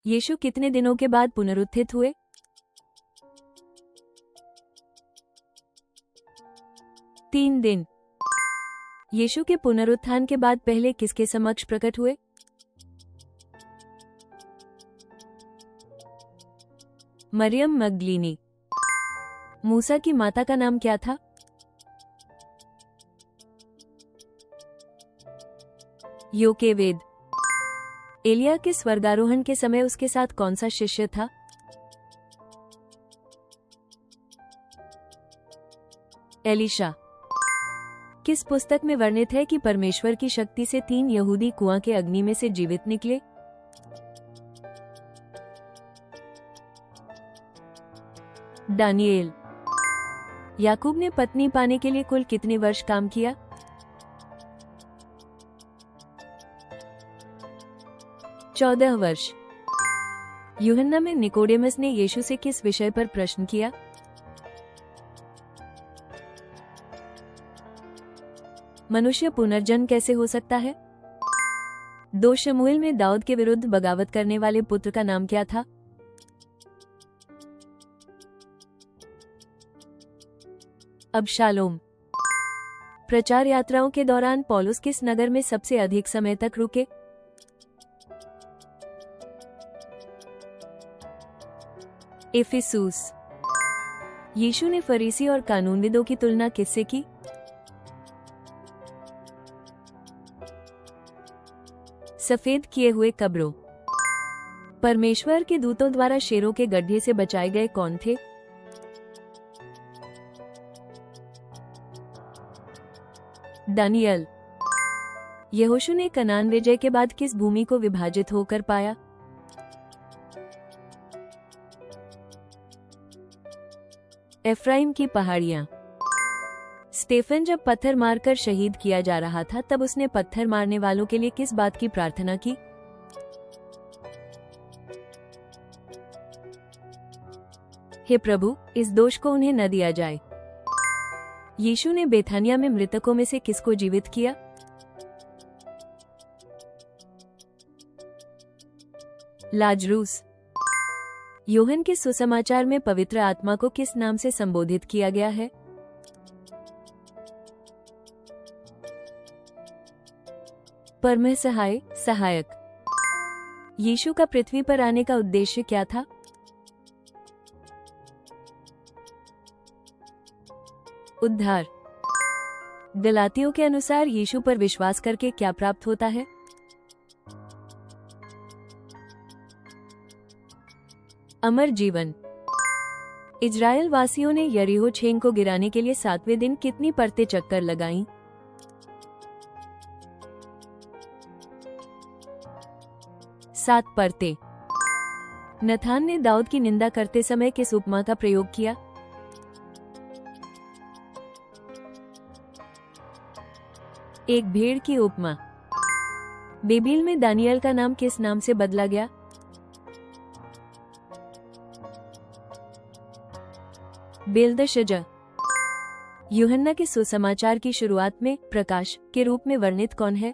यीशु कितने दिनों के बाद पुनरुत्थित हुए? 3 दिन। यीशु के पुनरुत्थान के बाद पहले किसके समक्ष प्रकट हुए? मरियम मगदलीनी। मूसा की माता का नाम क्या था? योकेवेद। एलिया के स्वर्गारोहण के समय उसके साथ कौन सा शिष्य था? एलीशा। किस पुस्तक में वर्णित है कि परमेश्वर की शक्ति से 3 यहूदी कुआं के अग्नि में से जीवित निकले? दानिएल। याकूब ने पत्नी पाने के लिए कुल कितने वर्ष काम किया? 14 वर्ष। यूहन्ना में निकोडेमस ने यीशु से किस विषय पर प्रश्न किया? मनुष्य पुनर्जन्म कैसे हो सकता है? 2 शमूएल में दाऊद के विरुद्ध बगावत करने वाले पुत्र का नाम क्या था? अबशालोम। प्रचार यात्राओं के दौरान पौलुस किस नगर में सबसे अधिक समय तक रुके? इफिसुस। यीशु ने फरीसी और कानूनविदों की तुलना किससे की? सफेद किए हुए कब्रों। परमेश्वर के दूतों द्वारा शेरों के गड्ढे से बचाए गए कौन थे? दानियल। यहोशू ने कनान विजय के बाद किस भूमि को विभाजित होकर पाया? एफ्राइम की पहाड़ियां। स्टेफन जब पत्थर मारकर शहीद किया जा रहा था तब उसने पत्थर मारने वालों के लिए किस बात की प्रार्थना की? हे प्रभु, इस दोष को उन्हें न दिया जाए। यीशु ने बेथानिया में मृतकों में से किसको जीवित किया? लाजरूस। योहन के सुसमाचार में पवित्र आत्मा को किस नाम से संबोधित किया गया है? परम सहाय, सहायक। यीशु का पृथ्वी पर आने का उद्देश्य क्या था? उद्धार। गलातियों के अनुसार यीशु पर विश्वास करके क्या प्राप्त होता है? अमर जीवन। इजराइल वासियों ने यरीहो छेंग को गिराने के लिए 7वें दिन कितनी परतें चक्कर लगाईं? 7 परतें। नथान ने दाऊद की निंदा करते समय किस उपमा का प्रयोग किया? एक भेड़ की उपमा। बेबील में दानियल का नाम किस नाम से बदला गया? बेल्दशजा। यूहन्ना के सुसमाचार की शुरुआत में प्रकाश के रूप में वर्णित कौन है?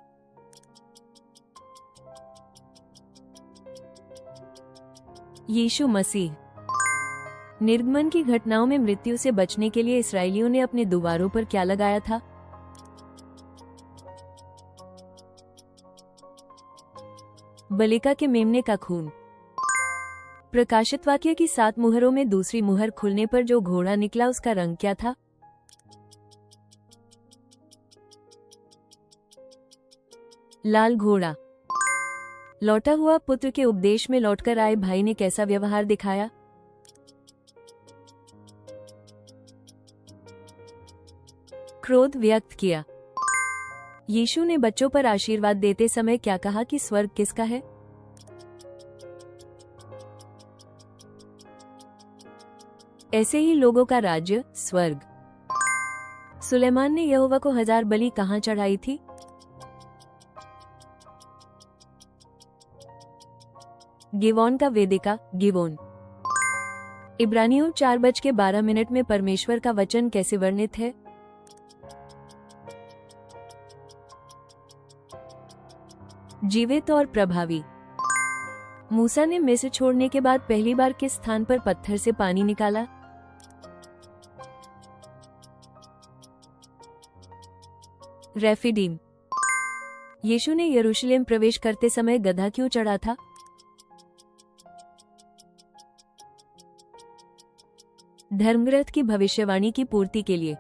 यीशु मसीह। निर्गमन की घटनाओं में मृत्यु से बचने के लिए इस्राएलियों ने अपने दुवारों पर क्या लगाया था? बलिका के मेमने का खून। प्रकाशित वाक्य की 7 मुहरों में दूसरी मुहर खुलने पर जो घोड़ा निकला उसका रंग क्या था? लाल घोड़ा। लौटा हुआ पुत्र के उपदेश में लौटकर आए भाई ने कैसा व्यवहार दिखाया? क्रोध व्यक्त किया। यीशु ने बच्चों पर आशीर्वाद देते समय क्या कहा कि स्वर्ग किसका है? ऐसे ही लोगों का राज्य स्वर्ग। सुलेमान ने यहोवा को 1000 बलि कहां चढ़ाई थी? गिवोन का वेदिका, गिवोन। इब्रानियों 4:12 में परमेश्वर का वचन कैसे वर्णित है? जीवित और प्रभावी। मूसा ने मिस्र छोड़ने के बाद पहली बार किस स्थान पर पत्थर से पानी निकाला? रेफिडीम। यीशु ने यरूशलेम प्रवेश करते समय गधा क्यों चढ़ा था? धर्मग्रंथ की भविष्यवाणी की पूर्ति के लिए।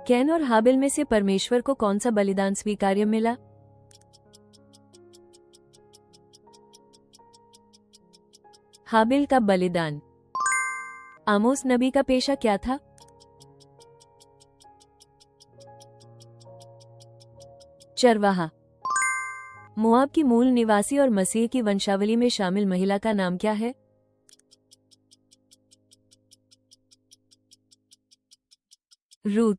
कैन और हाबिल में से परमेश्वर को कौन सा बलिदान स्वीकार्य मिला? हाबिल का बलिदान। आमोस नबी का पेशा क्या था? चरवाहा। मोआब की मूल निवासी और मसीह की वंशावली में शामिल महिला का नाम क्या है? रूत।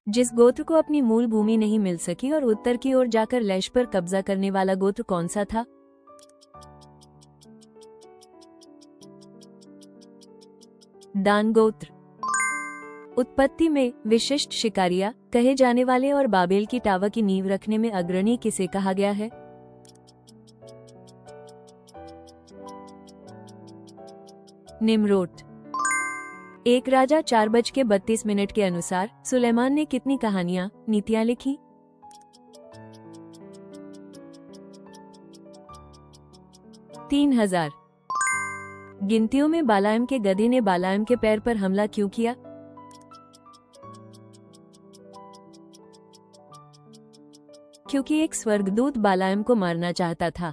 जिस गोत्र को अपनी मूल भूमि नहीं मिल सकी और उत्तर की ओर जाकर लैश पर कब्जा करने वाला गोत्र कौन सा था? दान गोत्र। उत्पत्ति में विशिष्ट शिकारिया कहे जाने वाले और बाबेल की टावर की नींव रखने में अग्रणी किसे कहा गया है? निम्रोद। एक राजा 4:32 के अनुसार सुलेमान ने कितनी कहानियां, नीतियां लिखी? 3000। गिनतियों में बालायम के गधे ने बालायम के पैर पर हमला क्यों किया? क्योंकि एक स्वर्गदूत बालायम को मारना चाहता था।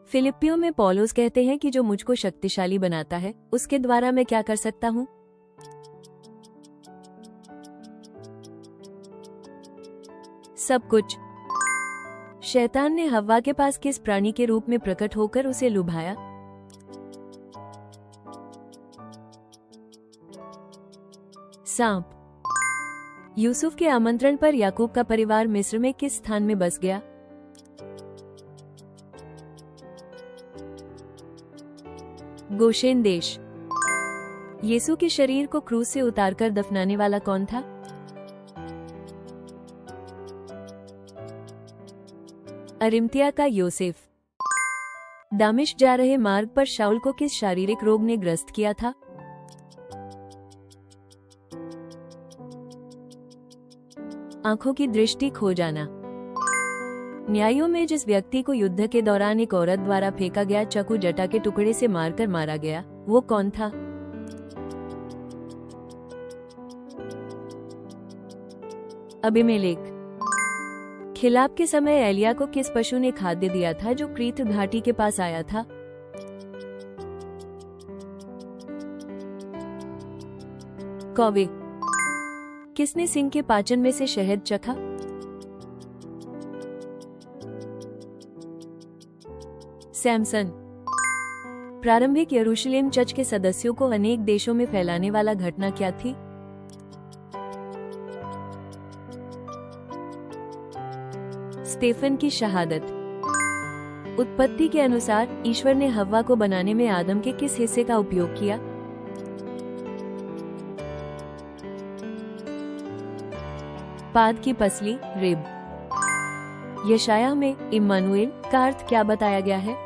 फिलिपियों में पौलुस कहते हैं कि जो मुझको शक्तिशाली बनाता है उसके द्वारा मैं क्या कर सकता हूं? सब कुछ। शैतान ने हव्वा के पास किस प्राणी के रूप में प्रकट होकर उसे लुभाया? सांप। यूसुफ के आमंत्रण पर याकूब का परिवार मिस्र में किस स्थान में बस गया? गोशेन देश। यीशु के शरीर को क्रूस से उतारकर दफनाने वाला कौन था? अरिमतिया का योसेफ। दामिश्क जा रहे मार्ग पर शाऊल को किस शारीरिक रोग ने ग्रस्त किया था? आंखों की दृष्टि खो जाना। न्यायों में जिस व्यक्ति को युद्ध के दौरान एक औरत द्वारा फेंका गया चाकू जटा के टुकड़े से मारकर मारा गया, वो कौन था? अबीमेलेक। खिलाफ के समय एलिया को किस पशु ने खाद्य दिया था जो क्रीत घाटी के पास आया था? कौवे। किसने सिंह के पाचन में से शहद चखा? सैमसन। प्रारंभिक यरूशलेम चर्च के सदस्यों को अनेक देशों में फैलाने वाला घटना क्या थी? स्टेफन की शहादत। उत्पत्ति के अनुसार ईश्वर ने हव्वा को बनाने में आदम के किस हिस्से का उपयोग किया? पाद की पसली, रिब। यशाया में इम्मानुएल का अर्थ क्या बताया गया है?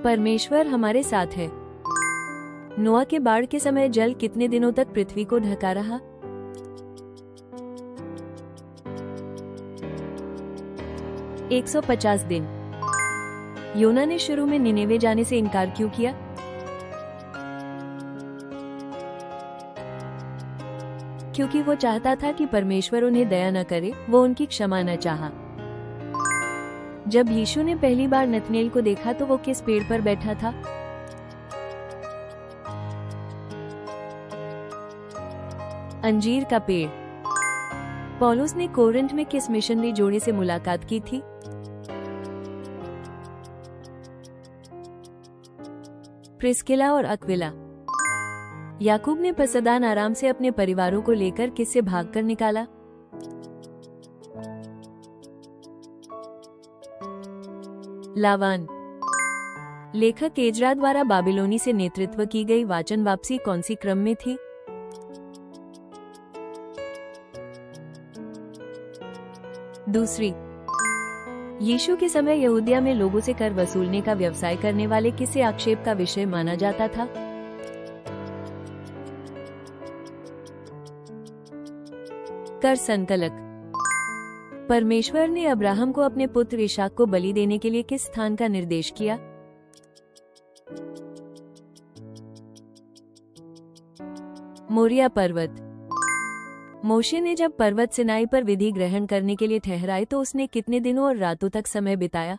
परमेश्वर हमारे साथ है। नोआ के बाढ़ के समय जल कितने दिनों तक पृथ्वी को ढका रहा? 150 दिन। योना ने शुरू में निनेवे जाने से इनकार क्यों किया? क्योंकि वो चाहता था कि परमेश्वर उन्हें दया न करे, वो उनकी क्षमा न चाहा। जब यीशु ने पहली बार नतनेल को देखा तो वो किस पेड़ पर बैठा था? अंजीर का पेड़। पौलुस ने कोरिन्थ में किस मिशनरी जोड़े से मुलाकात की थी? प्रिस्किला और अक्विला। याकूब ने पसदान आराम से अपने परिवारों को लेकर किससे भागकर निकाला? लावान। लेखक एजरा द्वारा बाबिलोनी से नेतृत्व की गई वाचन वापसी कौन सी क्रम में थी? दूसरी, यीशु के समय यहूदिया में लोगों से कर वसूलने का व्यवसाय करने वाले किसे आक्षेप का विषय माना जाता था? कर संकलक। परमेश्वर ने अब्राहम को अपने पुत्र इसहाक को बलि देने के लिए किस स्थान का निर्देश किया? मोरिया पर्वत। मोशे ने जब पर्वत सिनाई पर विधि ग्रहण करने के लिए ठहराए तो उसने कितने दिनों और रातों तक समय बिताया?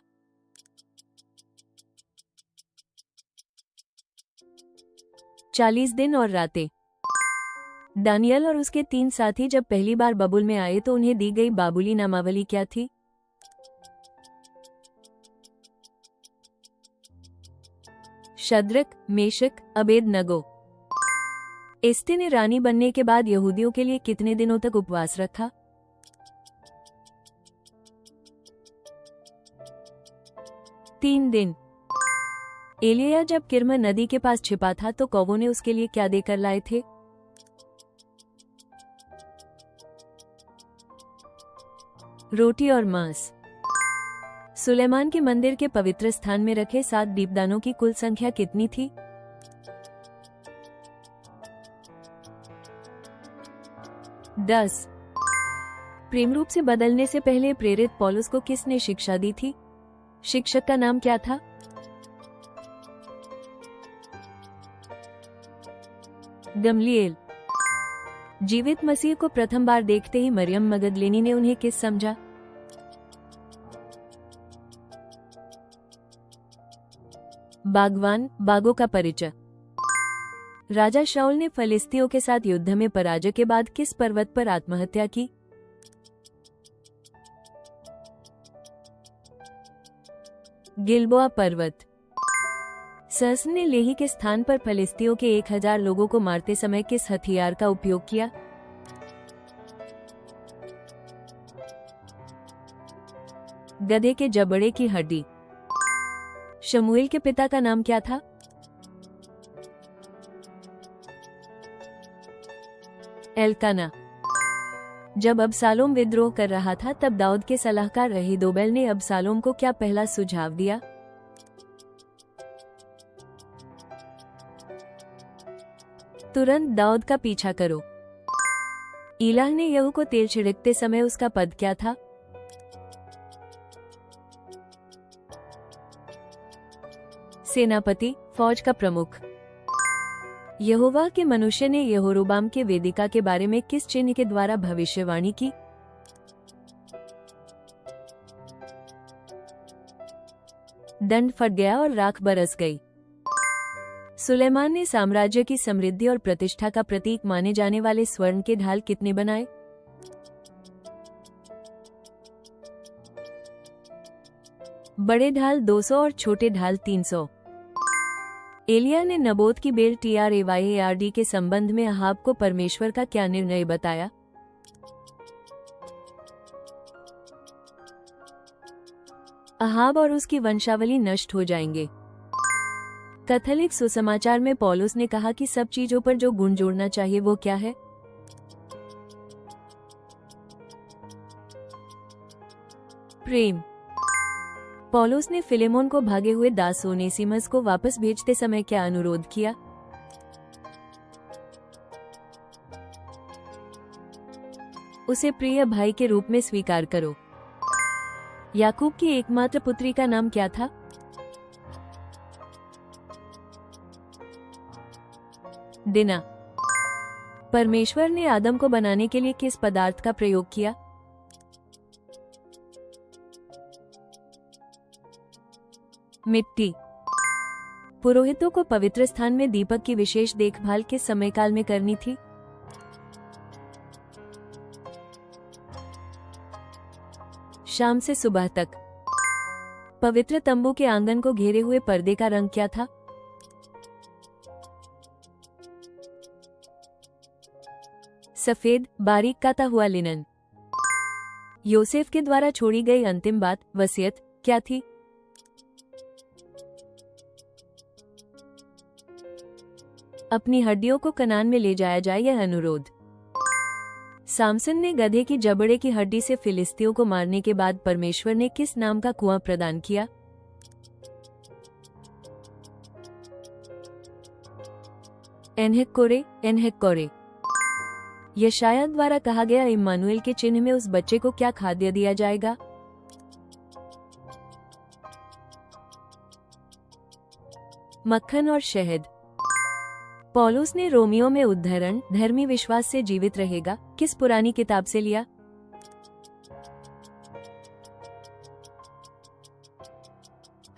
40 दिन और रातें। दानियल और उसके 3 साथी जब पहली बार बबुल में आए तो उन्हें दी गई बाबुली नामावली क्या थी? Shadrach, Meshach, Abednego. एस्ते ने रानी बनने के बाद यहूदियों के लिए कितने दिनों तक उपवास रखा? 3 दिन। एलिया जब किरमा नदी के पास छिपा था तो कौवों ने उसके लिए क्या देकर लाए थे? रोटी और मांस। सुलेमान के मंदिर के पवित्र स्थान में रखे 7 दीपदानों की कुल संख्या कितनी थी? 10। प्रेम रूप से बदलने से पहले प्रेरित पौलुस को किसने शिक्षा दी थी? शिक्षक का नाम क्या था? गमलीएल। जीवित मसीह को प्रथम बार देखते ही मरियम मगदलेनी ने उन्हें किस समझा? बागवान, बागों का परिचय। राजा शाऊल ने फलिस्तियों के साथ युद्ध में पराजय के बाद किस पर्वत पर आत्महत्या की? गिलबोआ पर्वत। सर्स ने लेही के स्थान पर फलिस्तियों के 1000 लोगों को मारते समय किस हथियार का उपयोग किया? गधे के जबड़े की हड्डी। शमूएल के पिता का नाम क्या था? एल्काना। जब अबशालोम विद्रोह कर रहा था तब दाऊद के सलाहकार अहीदोबेल ने अबशालोम को क्या पहला सुझाव दिया? तुरंत दाऊद का पीछा करो। इलाह ने यहू को तेल छिड़कते समय उसका पद क्या था? सेनापति, फौज का प्रमुख। यहोवा के मनुष्य ने यहोरोबाम के वेदिका के बारे में किस चिन्ह के द्वारा भविष्यवाणी की? दंड फट गया और राख बरस गई। सुलेमान ने साम्राज्य की समृद्धि और प्रतिष्ठा का प्रतीक माने जाने वाले स्वर्ण के ढाल कितने बनाए? बड़े ढाल 200 और छोटे ढाल 300। एलिया ने नबोत की बेल ट्रावार्ड के संबंध में अहाब को परमेश्वर का क्या निर्णय बताया? अहाब और उसकी वंशावली नष्ट हो जाएंगे। कैथोलिक सुसमाचार में पौलुस ने कहा कि सब चीजों पर जो गुण जोड़ना चाहिए वो क्या है? प्रेम। पौलुस ने फिलेमोन को भागे हुए दास ओनेसिमस को वापस भेजते समय क्या अनुरोध किया? उसे प्रिय भाई के रूप में स्वीकार करो। याकूब की एकमात्र पुत्री का नाम क्या था? दिना। परमेश्वर ने आदम को बनाने के लिए किस पदार्थ का प्रयोग किया? मिट्टी। पुरोहितों को पवित्र स्थान में दीपक की विशेष देखभाल किस समयकाल में करनी थी? शाम से सुबह तक। पवित्र तंबू के आंगन को घेरे हुए पर्दे का रंग क्या था? सफेद, बारीक काता हुआ लिनन। योसेफ के द्वारा छोड़ी गई अंतिम बात, वसीयत, क्या थी? अपनी हड्डियों को कनान में ले जाया जाए, यह अनुरोध। सामसन ने गधे की जबड़े की हड्डी से फिलिस्तियों को मारने के बाद परमेश्वर ने किस नाम का कुआं प्रदान किया? एनहेक्कोरे, एनहेक्कोरे। यशायाह द्वारा कहा गया इम्मानुएल के चिन्ह में उस बच्चे को क्या खाद्य दिया जाएगा? मक्खन और शहद। पौलुस ने रोमियो में उद्धरण धर्मी विश्वास से जीवित रहेगा किस पुरानी किताब से लिया?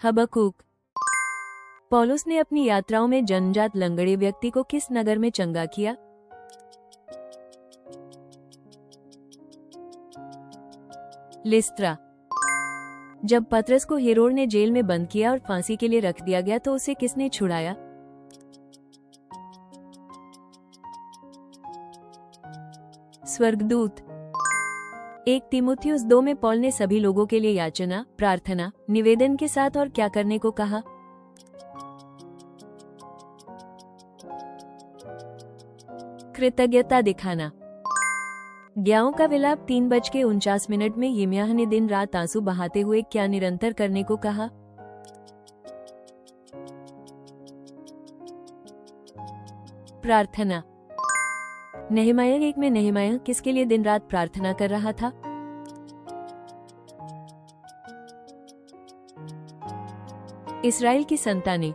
हबक्कूक। पौलुस ने अपनी यात्राओं में जन्मजात लंगड़े व्यक्ति को किस नगर में चंगा किया? लिस्त्रा। जब पतरस को हेरोद ने जेल में बंद किया और फांसी के लिए रख दिया गया तो उसे किसने छुड़ाया? स्वर्गदूत। 1 तीमुथियुस 2 में पौल ने सभी लोगों के लिए याचना, प्रार्थना, निवेदन के साथ और क्या करने को कहा? कृतज्ञता दिखाना। ग्याओं का विलाप 3:49 में यिर्मयाह ने दिन रात आंसू बहाते हुए क्या निरंतर करने को कहा? प्रार्थना। नहमायाह 1 में नहमायाह किसके लिए दिन रात प्रार्थना कर रहा था? इस्राएल की संतानें।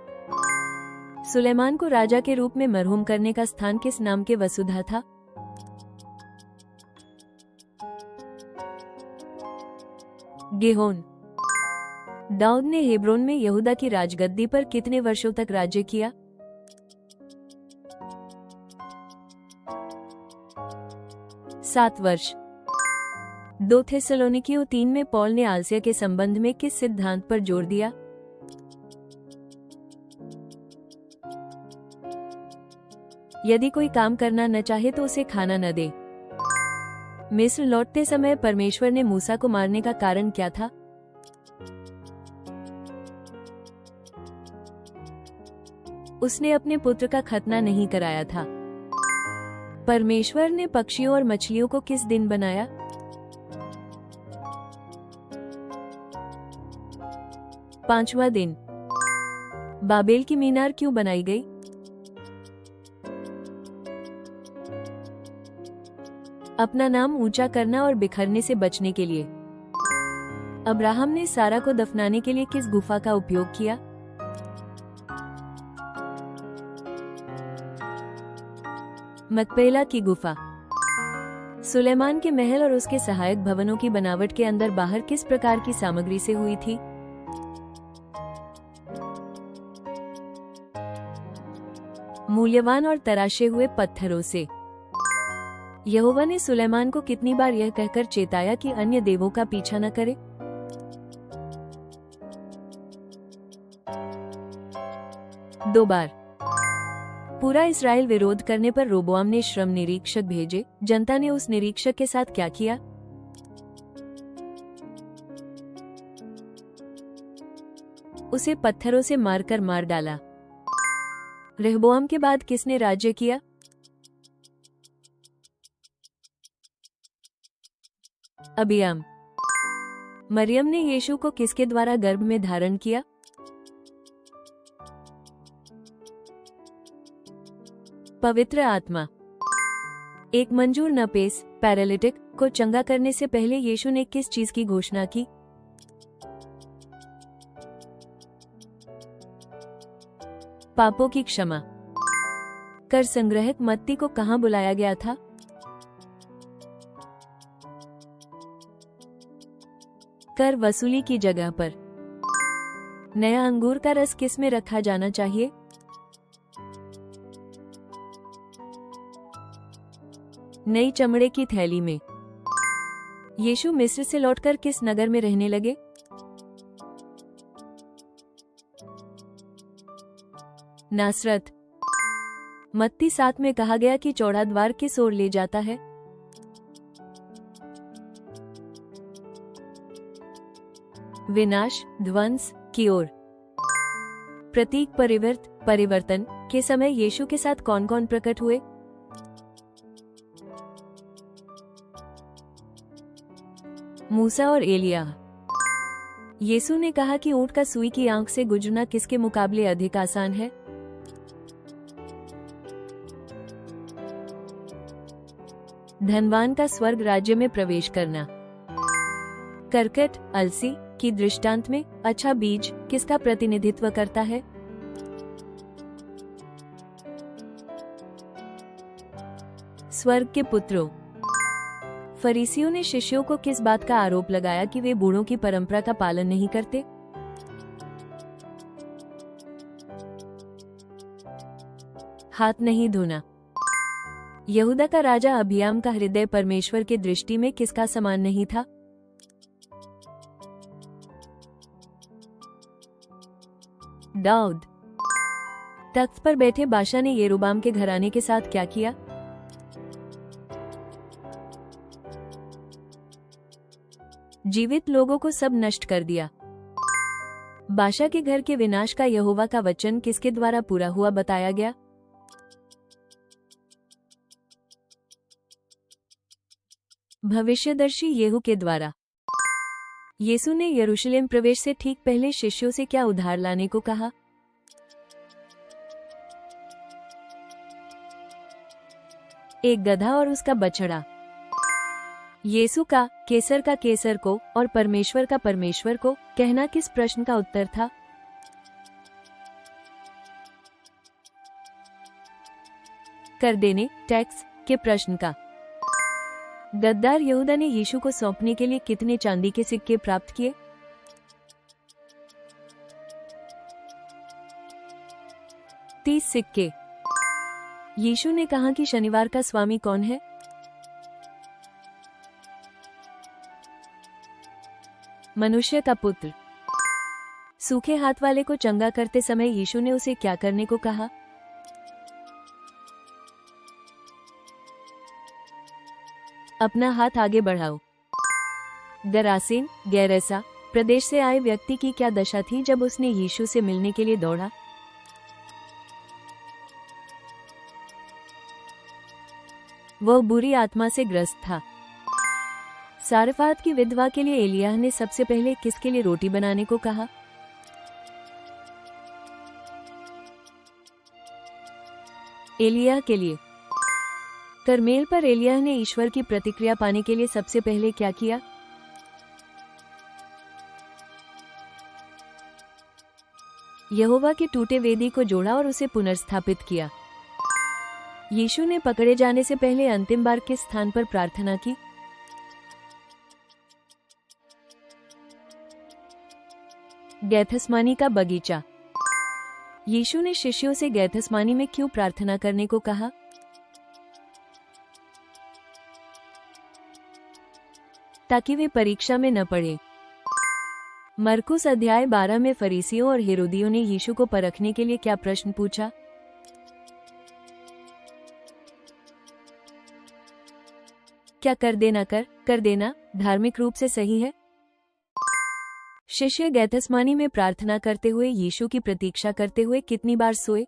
सुलेमान को राजा के रूप में मरहूम करने का स्थान किस नाम के वसुधा था? गेहोन। दाऊद ने हेब्रोन में यहूदा की राजगद्दी पर कितने वर्षों तक राज्य किया? 7 वर्ष। 2 थिस्सलुनीकियों 3 में पौल ने आलस्य के संबंध में किस सिद्धांत पर जोर दिया? यदि कोई काम करना न चाहे तो उसे खाना न दे। मिस्र लौटते समय परमेश्वर ने मूसा को मारने का कारण क्या था? उसने अपने पुत्र का खतना नहीं कराया था। परमेश्वर ने पक्षियों और मछलियों को किस दिन बनाया? पांचवां दिन। बाबेल की मीनार क्यों बनाई गई? अपना नाम ऊंचा करना और बिखरने से बचने के लिए। अब्राहम ने सारा को दफनाने के लिए किस गुफा का उपयोग किया? मकपेला की गुफा। सुलेमान के महल और उसके सहायक भवनों की बनावट के अंदर बाहर किस प्रकार की सामग्री से हुई थी? मूल्यवान और तराशे हुए पत्थरों से। यहोवा ने सुलेमान को कितनी बार यह कहकर चेताया कि अन्य देवों का पीछा न करे? 2 बार। पूरा इस्राएल विरोध करने पर रोबोआम ने श्रम निरीक्षक भेजे। जनता ने उस निरीक्षक के साथ क्या किया? उसे पत्थरों से मारकर मार डाला। रहबोआम के बाद किसने राज्य किया? अबियाम। मरियम ने यीशु को किसके द्वारा गर्भ में धारण किया? पवित्र आत्मा। एक मंजूर नपेस पैरालिटिक को चंगा करने से पहले यीशु ने किस चीज की घोषणा की? पापों की क्षमा। कर संग्रहक मत्ती को कहां बुलाया गया था? कर वसूली की जगह पर। नया अंगूर का रस किस में रखा जाना चाहिए? नई चमड़े की थैली में। यीशु मिस्र से लौटकर किस नगर में रहने लगे? नासरत। मत्ती 7 में कहा गया कि चौड़ा द्वार किस ओर ले जाता है? विनाश ध्वंस की ओर। प्रतीक परिवर्तन के समय यीशु के साथ कौन कौन प्रकट हुए? मूसा और एलियाह। यीशु ने कहा कि ऊंट का सुई की आंख से गुजरना किसके मुकाबले अधिक आसान है? धनवान का स्वर्ग राज्य में प्रवेश करना। करकट, अलसी की दृष्टांत में अच्छा बीज किसका प्रतिनिधित्व करता है? स्वर्ग के पुत्रों। फरीसियों ने शिष्यों को किस बात का आरोप लगाया कि वे बूढ़ों की परंपरा का पालन नहीं करते? हाथ नहीं धोना। यहूदा का राजा अबियाम का हृदय परमेश्वर के दृष्टि में किसका समान नहीं था? दाऊद। तख्त पर बैठे बादशाह ने यरोबाम के घराने के साथ क्या किया? जीवित लोगों को सब नष्ट कर दिया। बादशाह के घर के विनाश का यहोवा का वचन किसके द्वारा पूरा हुआ बताया गया? भविष्यदर्शी येहू के द्वारा। यीशु ने यरूशलेम प्रवेश से ठीक पहले शिष्यों से क्या उधार लाने को कहा? एक गधा और उसका बछड़ा। यीशु का केसर को और परमेश्वर का परमेश्वर को कहना किस प्रश्न का उत्तर था? कर देने, टैक्स के प्रश्न का। गद्दार यहूदा ने यीशु को सौंपने के लिए कितने चांदी के सिक्के प्राप्त किए? 30 सिक्के। यीशु ने कहा कि शनिवार का स्वामी कौन है? मनुष्य का पुत्र। सूखे हाथ वाले को चंगा करते समय यीशु ने उसे क्या करने को कहा? अपना हाथ आगे बढ़ाओ। गरासेन, गैरेसा प्रदेश से आए व्यक्ति की क्या दशा थी जब उसने यीशु से मिलने के लिए दौड़ा? वह बुरी आत्मा से ग्रस्त था। सारफात की विधवा के लिए एलियाह ने सबसे पहले किसके लिए रोटी बनाने को कहा? एलियाह के लिए। करमेल पर एलियाह ने ईश्वर की प्रतिक्रिया पाने के लिए सबसे पहले क्या किया? यहोवा के टूटे वेदी को जोड़ा और उसे पुनर्स्थापित किया। यीशु ने पकड़े जाने से पहले अंतिम बार किस स्थान पर प्रार्थना की? गैथसमानी का बगीचा। यीशु ने शिष्यों से गैथसमानी में क्यों प्रार्थना करने को कहा? ताकि वे परीक्षा में न पड़े। मरकुस अध्याय 12 में फरीसियों और हेरोदियों ने यीशु को परखने के लिए क्या प्रश्न पूछा? क्या कर देना धार्मिक रूप से सही है? शिष्य गैथसमानी में प्रार्थना करते हुए यीशु की प्रतीक्षा करते हुए कितनी बार सोए?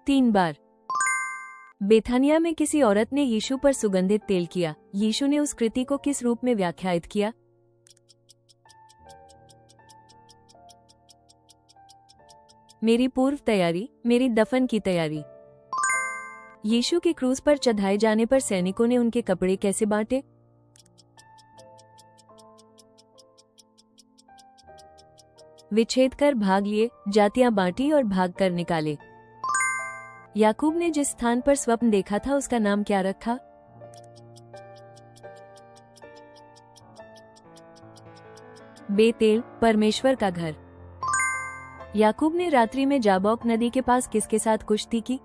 3 बार। बेथानिया में किसी औरत ने यीशु पर सुगंधित तेल किया। यीशु ने उस कृति को किस रूप में व्याख्यायित किया? मेरी पूर्व तैयारी, मेरी दफन की तैयारी। यीशु के क्रूस पर चढ़ाए जाने पर सैनिकों ने उनके कपड़े कैसे बांटे? विच्छेद कर भाग लिए, जातियां बांटी और भाग कर निकाले। याकूब ने जिस स्थान पर स्वप्न देखा था उसका नाम क्या रखा? बेतेल, परमेश्वर का घर। याकूब ने रात्रि में जाबोक नदी के पास किसके साथ कुश्ती की?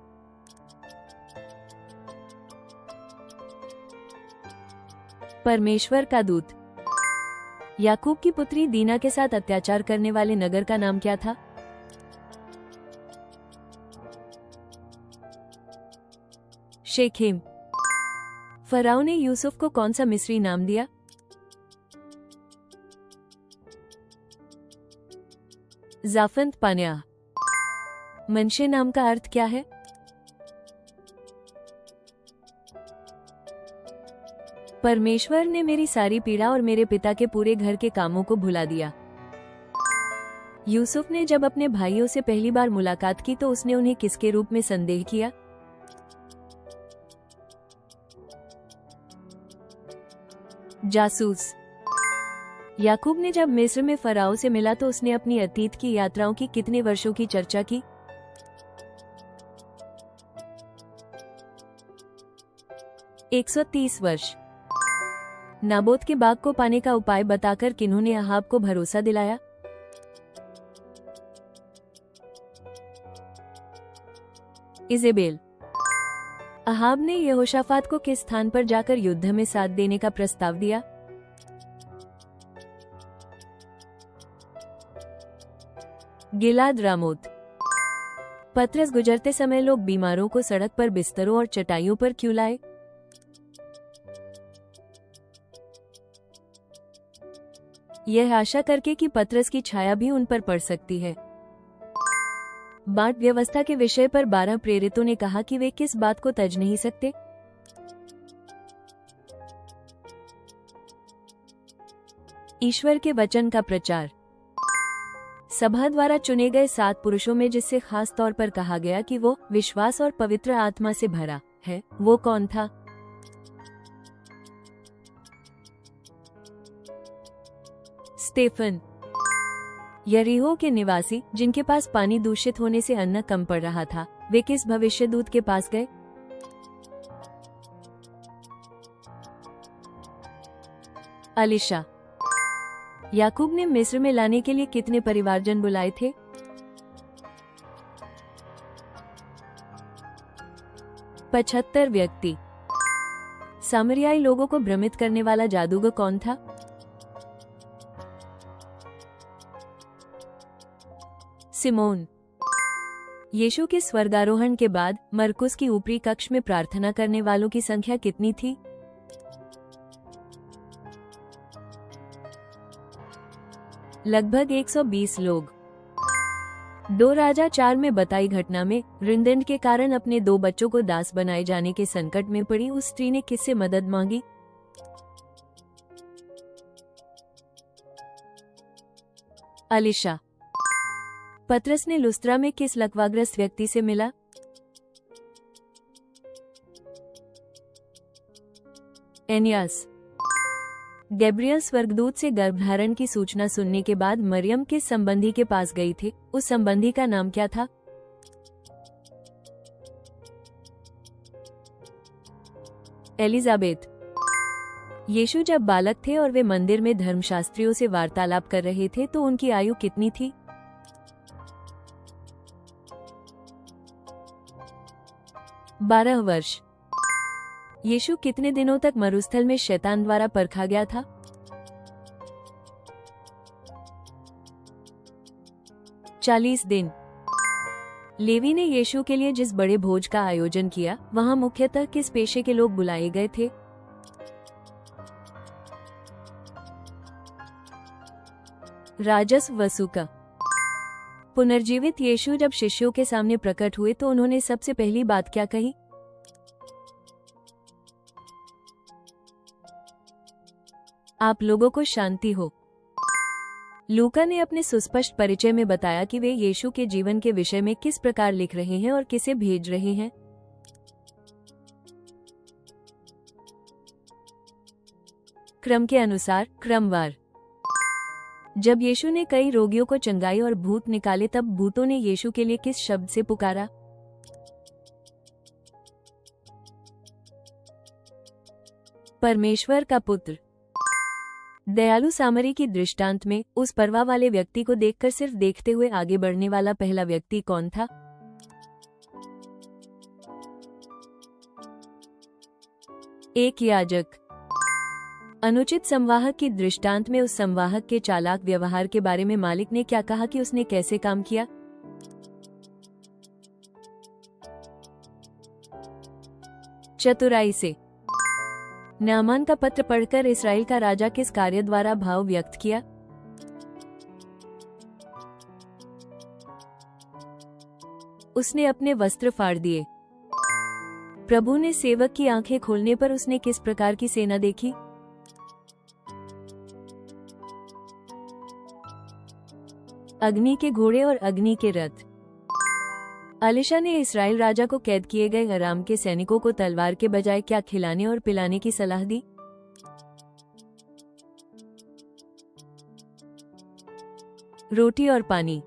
परमेश्वर का दूत। याकूब की पुत्री दीना के साथ अत्याचार करने वाले नगर का नाम क्या था? शेखेम। फराओ ने यूसुफ को कौन सा मिस्री नाम दिया? जाफंत पान्या। मनशे नाम का अर्थ क्या है? परमेश्वर ने मेरी सारी पीड़ा और मेरे पिता के पूरे घर के कामों को भुला दिया। यूसुफ ने जब अपने भाइयों से पहली बार मुलाकात की तो उसने उन्हें किसके रूप में संदेह किया? जासूस। याकूब ने जब मिस्र में फराओ से मिला तो उसने अपनी अतीत की यात्राओं की कितने वर्षों की चर्चा की? 130 वर्ष। नाबोत के बाग को पाने का उपाय बताकर किन्होंने अहाब को भरोसा दिलाया? इजेबेल। अहाब ने यहोशाफात को किस स्थान पर जाकर युद्ध में साथ देने का प्रस्ताव दिया? गिलाद रामोत। पतरस गुजरते समय लोग बीमारों को सड़क पर बिस्तरों और चटाइयों पर क्यों लाए? यह आशा करके कि पतरस की छाया भी उन पर पड़ सकती है। बाँट व्यवस्था के विषय पर 12 प्रेरितों ने कहा कि वे किस बात को तज नहीं सकते? ईश्वर के वचन का प्रचार। सभा द्वारा चुने गए 7 पुरुषों में जिससे खास तौर पर कहा गया कि वो विश्वास और पवित्र आत्मा से भरा है, वो कौन था? स्टेफन। यरीहो के निवासी जिनके पास पानी दूषित होने से अन्न कम पड़ रहा था, वे किस भविष्यदूत के पास गए? अलीशा। याकूब ने मिस्र में लाने के लिए कितने परिवारजन बुलाए थे? 75 व्यक्ति। सामरियाई लोगों को भ्रमित करने वाला जादूगर कौन था? सिमोन। यीशु के स्वर्गारोहण के बाद मरकुस की ऊपरी कक्ष में प्रार्थना करने वालों की संख्या कितनी थी? लगभग 120 लोग। 2 राजा 4 में बताई घटना में ऋणदंड के कारण अपने 2 बच्चों को दास बनाए जाने के संकट में पड़ी उस स्त्री ने किससे मदद मांगी? अलीशा। पतरस ने लुस्त्रा में किस लकवाग्रस्त व्यक्ति से मिला? एनियास। गैब्रियल स्वर्गदूत से गर्भधारण की सूचना सुनने के बाद मरियम किस संबंधी के पास गई थी? उस संबंधी का नाम क्या था? एलिजाबेथ। यीशु जब बालक थे और वे मंदिर में धर्मशास्त्रियों से वार्तालाप कर रहे थे तो उनकी आयु कितनी थी? 12 वर्ष। यीशु कितने दिनों तक मरुस्थल में शैतान द्वारा परखा गया था? 40 दिन। लेवी ने यीशु के लिए जिस बड़े भोज का आयोजन किया, वहां मुख्यतः किस पेशे के लोग बुलाए गए थे? राजस्व वसूका। पुनर्जीवित यीशु जब शिष्यों के सामने प्रकट हुए तो उन्होंने सबसे पहली बात क्या कही? आप लोगों को शांति हो। लूका ने अपने सुस्पष्ट परिचय में बताया कि वे यीशु के जीवन के विषय में किस प्रकार लिख रहे हैं और किसे भेज रहे हैं। क्रम के अनुसार, क्रमवार। जब यीशु ने कई रोगियों को चंगाई और भूत निकाले तब भूतों ने यीशु के लिए किस शब्द से पुकारा? परमेश्वर का पुत्र। दयालु सामरी की दृष्टांत में उस परवा वाले व्यक्ति को देखकर सिर्फ देखते हुए आगे बढ़ने वाला पहला व्यक्ति कौन था? एक याजक। अनुचित संवाहक की दृष्टांत में उस संवाहक के चालाक व्यवहार के बारे में मालिक ने क्या कहा कि उसने कैसे काम किया? चतुराई से। नामान का पत्र पढ़कर इस्राएल का राजा किस कार्य द्वारा भाव व्यक्त किया? उसने अपने वस्त्र फाड़ दिए। प्रभु ने सेवक की आंखें खोलने पर उसने किस प्रकार की सेना देखी? अग्नि के घोड़े और अग्नि के रथ। अलीशा ने इस्राएल राजा को कैद किए गए अराम के सैनिकों को तलवार के बजाय क्या खिलाने और पिलाने की सलाह दी? रोटी और पानी।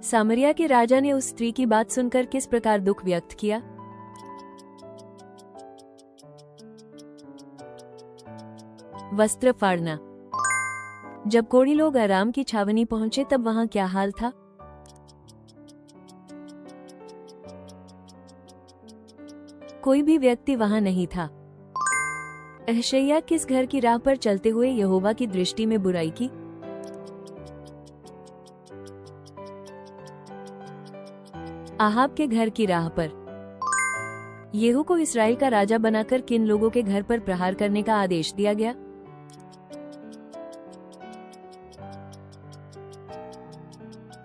सामरिया के राजा ने उस स्त्री की बात सुनकर किस प्रकार दुख व्यक्त किया? वस्त्र फाड़ना। जब कोढ़ी लोग अराम की छावनी पहुंचे तब वहां क्या हाल था? कोई भी व्यक्ति वहां नहीं था। यहोशैया किस घर की राह पर चलते हुए यहोवा की दृष्टि में बुराई की? आहाब के घर की राह पर। येहू को इस्राएल का राजा बनाकर किन लोगों के घर पर प्रहार करने का आदेश दिया गया?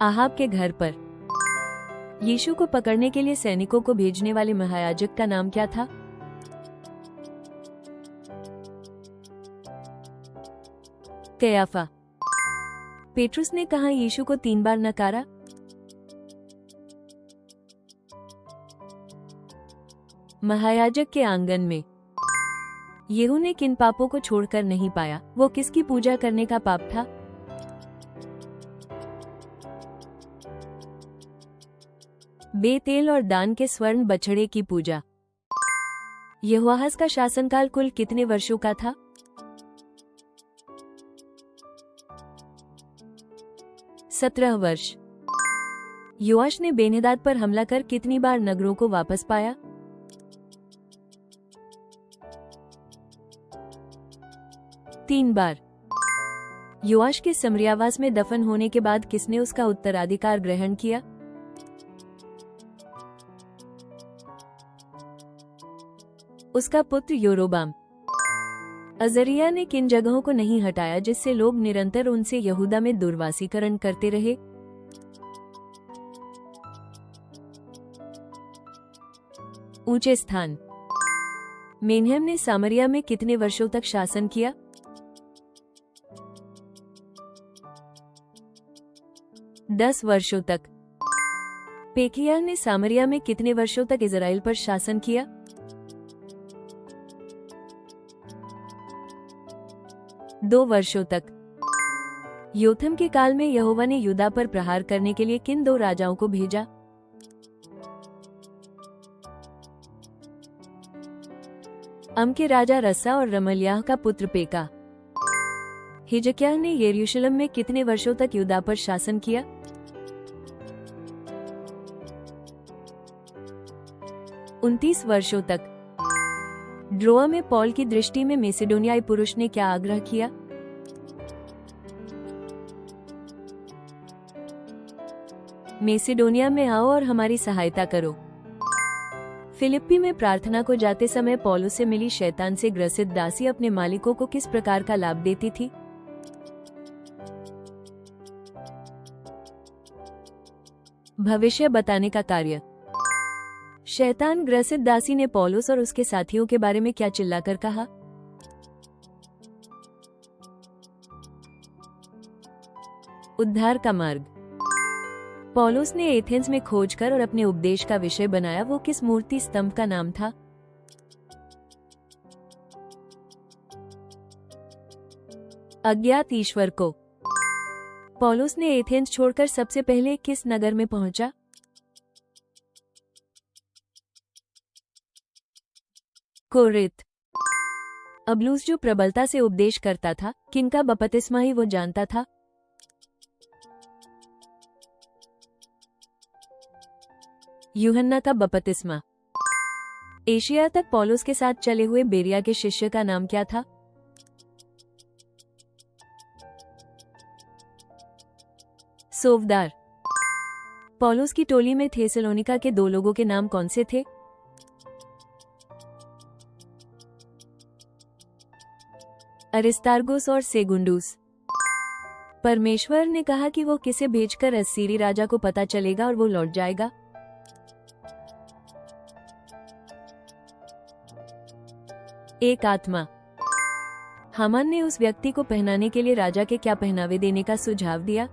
आहाब के घर पर। यीशु को पकड़ने के लिए सैनिकों को भेजने वाले महायाजक का नाम क्या था? कयाफा। पेट्रुस ने कहा यीशु को 3 बार नकारा? महायाजक के आंगन में। येहू ने किन पापों को छोड़कर नहीं पाया? वो किसकी पूजा करने का पाप था? बेतेल और दान के स्वर्ण बछड़े की पूजा। यहोआहाज का शासनकाल कुल कितने वर्षों का था? 17 वर्ष। योआश ने बेनहदाद पर हमला कर कितनी बार नगरों को वापस पाया? 3 बार। योआश के समरियावास में दफन होने के बाद किसने उसका उत्तराधिकार ग्रहण किया? उसका पुत्र योरोबाम। अजरिया ने किन जगहों को नहीं हटाया जिससे लोग निरंतर उनसे यहूदा में दुर्वासीकरण करते रहे? ऊंचे स्थान। मेनहेम ने सामरिया में कितने वर्षों तक शासन किया? 10 वर्षों तक। पेकिया ने सामरिया में कितने वर्षों तक इजराइल पर शासन किया? 2 वर्षों तक। योथम के काल में यहोवा ने यूदा पर प्रहार करने के लिए किन 2 राजाओं को भेजा? अम के राजा रस्सा और रमल्याह का पुत्र पेका। हिजकिय्याह ने यरूशलेम में कितने वर्षों तक यूदा पर शासन किया? 29 वर्षों तक। ड्रोआ में पौल की दृष्टि में मैसेडोनियाई पुरुष ने क्या आग्रह किया? मैसेडोनिया में आओ और हमारी सहायता करो। फिलिप्पी में प्रार्थना को जाते समय पौलुस से मिली शैतान से ग्रसित दासी अपने मालिकों को किस प्रकार का लाभ देती थी? भविष्य बताने का कार्य। शैतान ग्रसित दासी ने पौलुस और उसके साथियों के बारे में क्या चिल्लाकर कहा? उद्धार का मार्ग। पौलुस ने एथेंस में खोजकर और अपने उपदेश का विषय बनाया, वो किस मूर्ति स्तंभ का नाम था? अज्ञात ईश्वर को। पौलुस ने एथेंस छोड़कर सबसे पहले किस नगर में पहुंचा? कोरिन्थ। अबलूस जो प्रबलता से उपदेश करता था, किनका बपतिस्मा ही वो जानता था? यूहन्ना का बपतिस्मा। एशिया तक पौलुस के साथ चले हुए बेरिया के शिष्य का नाम क्या था? सोवदार। पौलुस की टोली में थेसलोनिका के 2 लोगों के नाम कौन से थे? अरिस्तार्गुस और सेगुंडुस। परमेश्वर ने कहा कि वो किसे भेजकर अस्सीरी राजा को पता चलेगा और वो लौट जाएगा? एक आत्मा। हामान ने उस व्यक्ति को पहनाने के लिए राजा के क्या पहनावे देने का सुझाव दिया?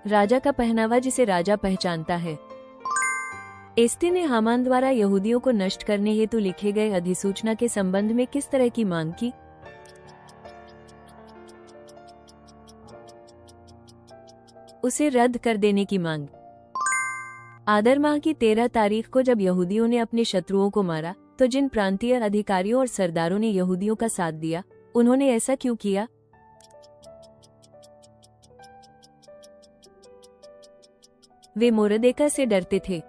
राजा का पहनावा जिसे राजा पहचानता है। एस्ते ने हामान द्वारा यहूदियों को नष्ट करने हेतु लिखे गए अधिसूचना के संबंध में किस तरह की मांग की? उसे रद्द कर देने की मांग। आदर माह की 13 तारीख को जब यहूदियों ने अपने शत्रुओं को मारा, तो जिन प्रांतीय अधिकारियों और सरदारों ने यहूदियों का साथ दिया, उन्होंने ऐसा क्यों किया? वे मोरदेका से डरते थे।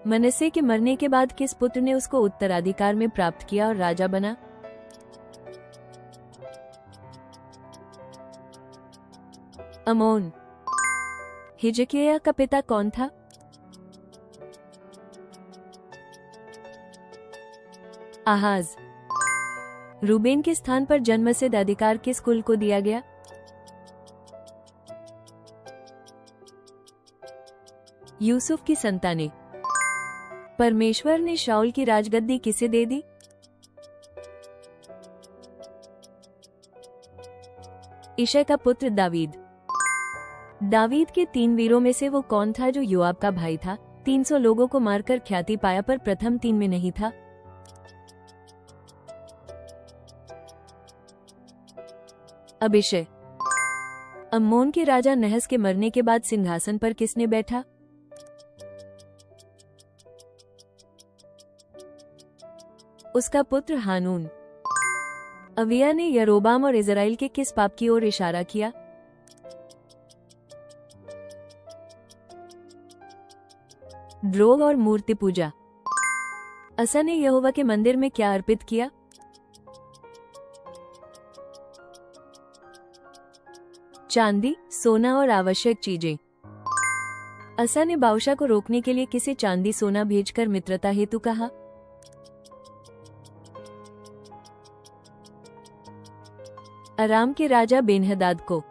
मनस्से के मरने के बाद किस पुत्र ने उसको उत्तराधिकार में प्राप्त किया और राजा बना? अमोन। हिजकिय्याह का पिता कौन था? आहाज। रूबेन के स्थान पर जन्मसिद्ध अधिकार किस कुल को दिया गया? यूसुफ की संतानें। परमेश्वर ने शाऊल की राजगद्दी किसे दे दी? इशै का पुत्र दावीद। दावीद के 3 वीरों में से वो कौन था जो योआब का भाई था, 300 लोगों को मारकर ख्याति पाया पर प्रथम 3 में नहीं था? अबीशै। अम्मोन के राजा नहस के मरने के बाद सिंहासन पर किसने बैठा? उसका पुत्र हानून। अविया ने यरोबाम और इज़राइल के किस पाप की ओर इशारा किया? द्रोह और मूर्ति पूजा। असा ने यहोवा के मंदिर में क्या अर्पित किया? चांदी, सोना और आवश्यक चीजें। असा ने बादशाह को रोकने के लिए किसे चांदी सोना भेजकर मित्रता हेतु कहा? अराम के राजा बेनहदाद को।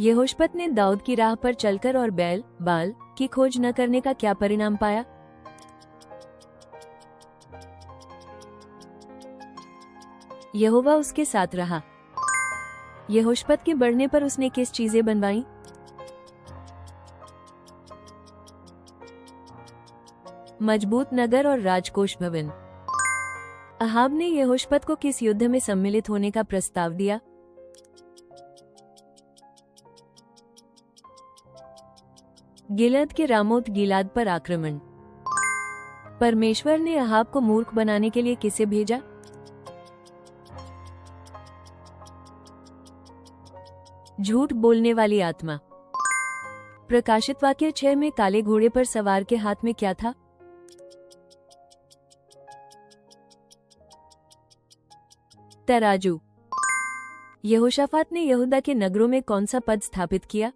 यहोशपत ने दाऊद की राह पर चलकर और बैल बाल की खोज न करने का क्या परिणाम पाया? यहोवा उसके साथ रहा। यहोशपत के बढ़ने पर उसने किस चीजें बनवाई? मजबूत नगर और राजकोष भवन। अहाब ने यहोशपत को किस युद्ध में सम्मिलित होने का प्रस्ताव दिया? गिलद के रामोत गिलाद पर आक्रमण। परमेश्वर ने अहाब को मूर्ख बनाने के लिए किसे भेजा? झूठ बोलने वाली आत्मा। प्रकाशित वाक्य 6 में काले घोड़े पर सवार के हाथ में क्या था? तराजू। यहोशाफात ने यहूदा के नगरों में कौन सा पद स्थापित किया?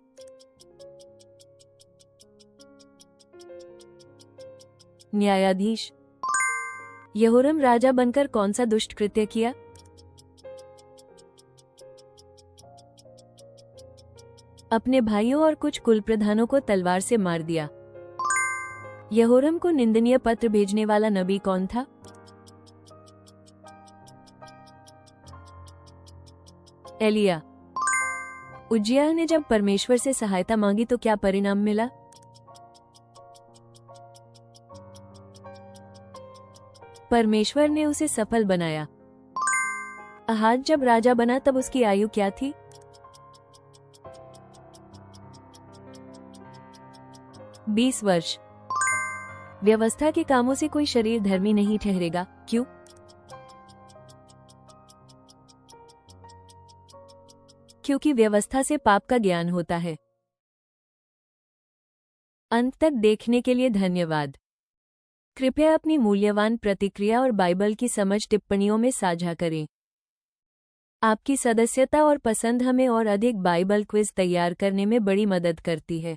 न्यायाधीश। यहोरम राजा बनकर कौन सा दुष्ट कृत्य किया? अपने भाइयों और कुछ कुल प्रधानों को तलवार से मार दिया। यहोरम को निंदनीय पत्र भेजने वाला नबी कौन था? एलिया। उज्जियाह ने जब परमेश्वर से सहायता मांगी तो क्या परिणाम मिला? परमेश्वर ने उसे सफल बनाया। आहाज जब राजा बना तब उसकी आयु क्या थी? 20 वर्ष। व्यवस्था के कामों से कोई शरीर धर्मी नहीं ठहरेगा, क्यों? क्योंकि व्यवस्था से पाप का ज्ञान होता है। अंत तक देखने के लिए धन्यवाद। कृपया अपनी मूल्यवान प्रतिक्रिया और बाइबल की समझ टिप्पणियों में साझा करें। आपकी सदस्यता और पसंद हमें और अधिक बाइबल क्विज तैयार करने में बड़ी मदद करती है।